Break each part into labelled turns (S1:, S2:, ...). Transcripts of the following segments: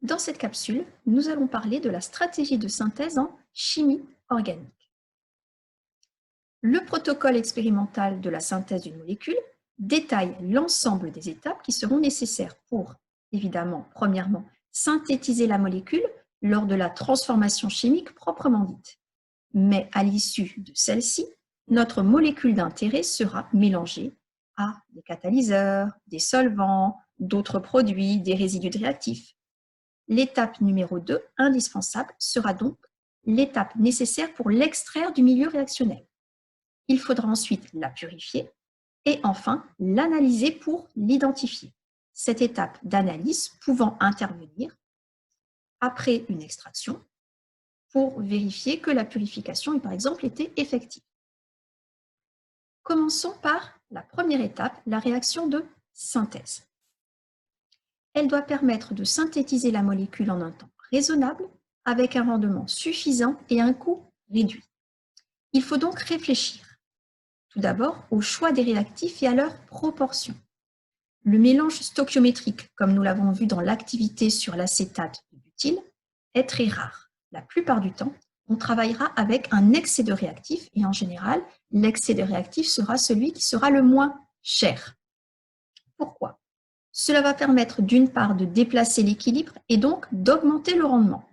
S1: Dans cette capsule, nous allons parler de la stratégie de synthèse en chimie organique. Le protocole expérimental de la synthèse d'une molécule détaille l'ensemble des étapes qui seront nécessaires pour, évidemment, premièrement, synthétiser la molécule lors de la transformation chimique proprement dite. Mais à l'issue de celle-ci, notre molécule d'intérêt sera mélangée à des catalyseurs, des solvants, d'autres produits, des résidus réactifs. L'étape numéro 2, indispensable, sera donc l'étape nécessaire pour l'extraire du milieu réactionnel. Il faudra ensuite la purifier et enfin l'analyser pour l'identifier. Cette étape d'analyse pouvant intervenir après une extraction pour vérifier que la purification, par exemple, était effective. Commençons par la première étape, la réaction de synthèse. Elle doit permettre de synthétiser la molécule en un temps raisonnable, avec un rendement suffisant et un coût réduit. Il faut donc réfléchir, tout d'abord, au choix des réactifs et à leur proportion. Le mélange stoichiométrique, comme nous l'avons vu dans l'activité sur l'acétate de butyle, est très rare. La plupart du temps, on travaillera avec un excès de réactifs et en général, l'excès de réactifs sera celui qui sera le moins cher. Pourquoi ? Cela va permettre d'une part de déplacer l'équilibre et donc d'augmenter le rendement.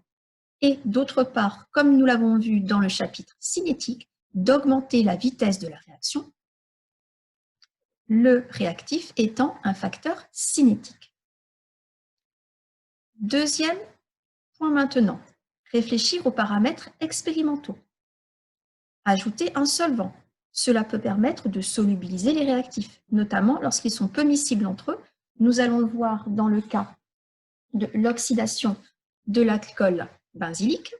S1: Et d'autre part, comme nous l'avons vu dans le chapitre cinétique, d'augmenter la vitesse de la réaction, le réactif étant un facteur cinétique. Deuxième point maintenant, réfléchir aux paramètres expérimentaux. Ajouter un solvant. Cela peut permettre de solubiliser les réactifs, notamment lorsqu'ils sont peu miscibles entre eux. Nous allons le voir dans le cas de l'oxydation de l'alcool benzylique.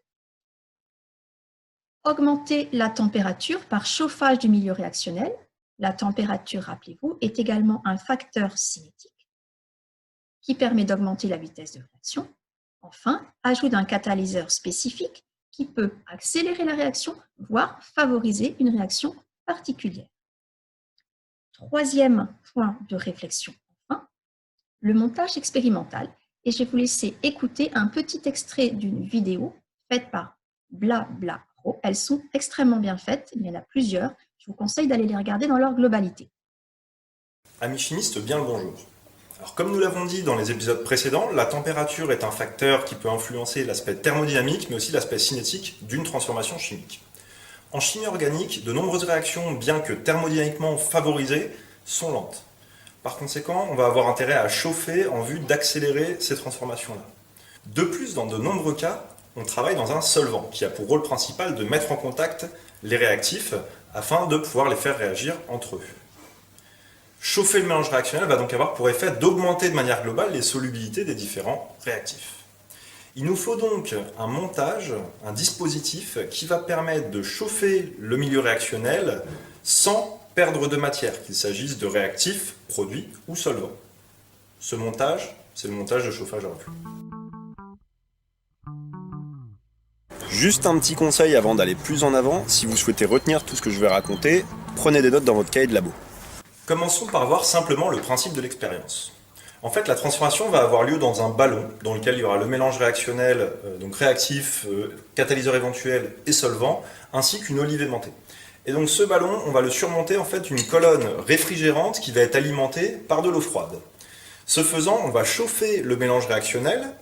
S1: Augmenter la température par chauffage du milieu réactionnel. La température, rappelez-vous, est également un facteur cinétique qui permet d'augmenter la vitesse de réaction. Enfin, ajout d'un catalyseur spécifique qui peut accélérer la réaction, voire favoriser une réaction particulière. Troisième point de réflexion, enfin, le montage expérimental. Et je vais vous laisser écouter un petit extrait d'une vidéo faite par BlaBlaRo. Elles sont extrêmement bien faites, il y en a plusieurs. Je vous conseille d'aller les regarder dans leur globalité.
S2: Amis chimistes, bien le bonjour. Alors, comme nous l'avons dit dans les épisodes précédents, la température est un facteur qui peut influencer l'aspect thermodynamique, mais aussi l'aspect cinétique d'une transformation chimique. En chimie organique, de nombreuses réactions, bien que thermodynamiquement favorisées, sont lentes. Par conséquent, on va avoir intérêt à chauffer en vue d'accélérer ces transformations-là. De plus, dans de nombreux cas, on travaille dans un solvant qui a pour rôle principal de mettre en contact les réactifs afin de pouvoir les faire réagir entre eux. Chauffer le mélange réactionnel va donc avoir pour effet d'augmenter de manière globale les solubilités des différents réactifs. Il nous faut donc un montage, un dispositif qui va permettre de chauffer le milieu réactionnel sans perdre de matière, qu'il s'agisse de réactifs, produits ou solvants. Ce montage, c'est le montage de chauffage à reflux. Juste un petit conseil avant d'aller plus en avant, si vous souhaitez retenir tout ce que je vais raconter, prenez des notes dans votre cahier de labo. Commençons par voir simplement le principe de l'expérience. En fait, la transformation va avoir lieu dans un ballon dans lequel il y aura le mélange réactionnel, donc réactif, catalyseur éventuel et solvant, ainsi qu'une olive aimantée. Et donc ce ballon, on va le surmonter en fait d'une colonne réfrigérante qui va être alimentée par de l'eau froide. Ce faisant, on va chauffer le mélange réactionnel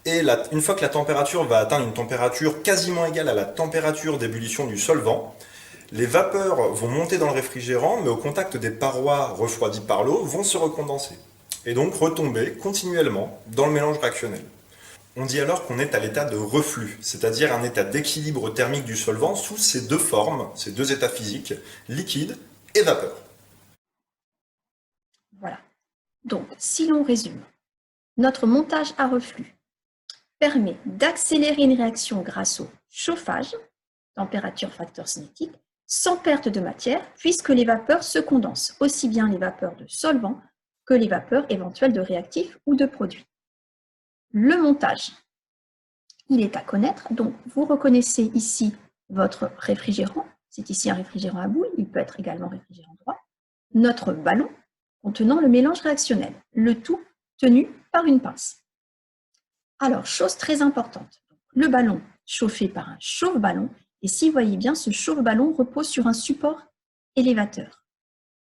S2: et une fois que la température va atteindre une température quasiment égale à la température d'ébullition du solvant, les vapeurs vont monter dans le réfrigérant, mais au contact des parois refroidies par l'eau, vont se recondenser et donc retomber continuellement dans le mélange réactionnel. On dit alors qu'on est à l'état de reflux, c'est-à-dire un état d'équilibre thermique du solvant sous ces deux formes, ces deux états physiques, liquide et vapeur.
S1: Voilà. Donc, si l'on résume, notre montage à reflux permet d'accélérer une réaction grâce au chauffage, température facteur cinétique, sans perte de matière, puisque les vapeurs se condensent, aussi bien les vapeurs de solvants que les vapeurs éventuelles de réactifs ou de produits. Le montage, il est à connaître, donc vous reconnaissez ici votre réfrigérant, c'est ici un réfrigérant à bouille, il peut être également réfrigérant droit, notre ballon contenant le mélange réactionnel, le tout tenu par une pince. Alors, chose très importante, le ballon chauffé par un chauffe-ballon, et si vous voyez bien, ce chauffe-ballon repose sur un support élévateur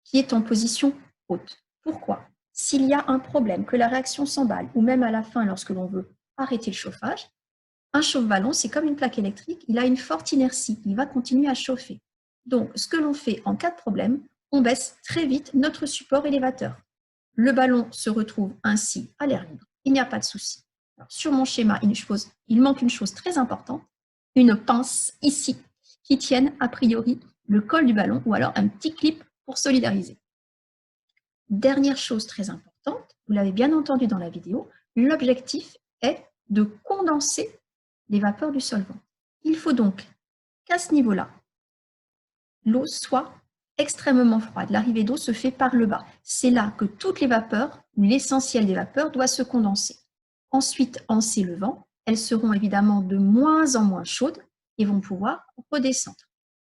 S1: qui est en position haute. Pourquoi? S'il y a un problème, que la réaction s'emballe, ou même à la fin, lorsque l'on veut arrêter le chauffage, un chauffe-ballon, c'est comme une plaque électrique, il a une forte inertie, il va continuer à chauffer. Donc, ce que l'on fait en cas de problème, on baisse très vite notre support élévateur. Le ballon se retrouve ainsi à l'air libre, il n'y a pas de souci. Alors, sur mon schéma, il manque une chose très importante, une pince ici, qui tienne a priori le col du ballon, ou alors un petit clip pour solidariser. Dernière chose très importante, vous l'avez bien entendu dans la vidéo, l'objectif est de condenser les vapeurs du solvant. Il faut donc qu'à ce niveau-là, l'eau soit extrêmement froide. L'arrivée d'eau se fait par le bas. C'est là que toutes les vapeurs, ou l'essentiel des vapeurs, doit se condenser. Ensuite, en s'élevant, elles seront évidemment de moins en moins chaudes et vont pouvoir redescendre.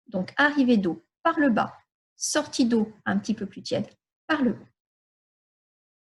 S1: Donc, arrivée d'eau par le bas, sortie d'eau un petit peu plus tiède par le haut.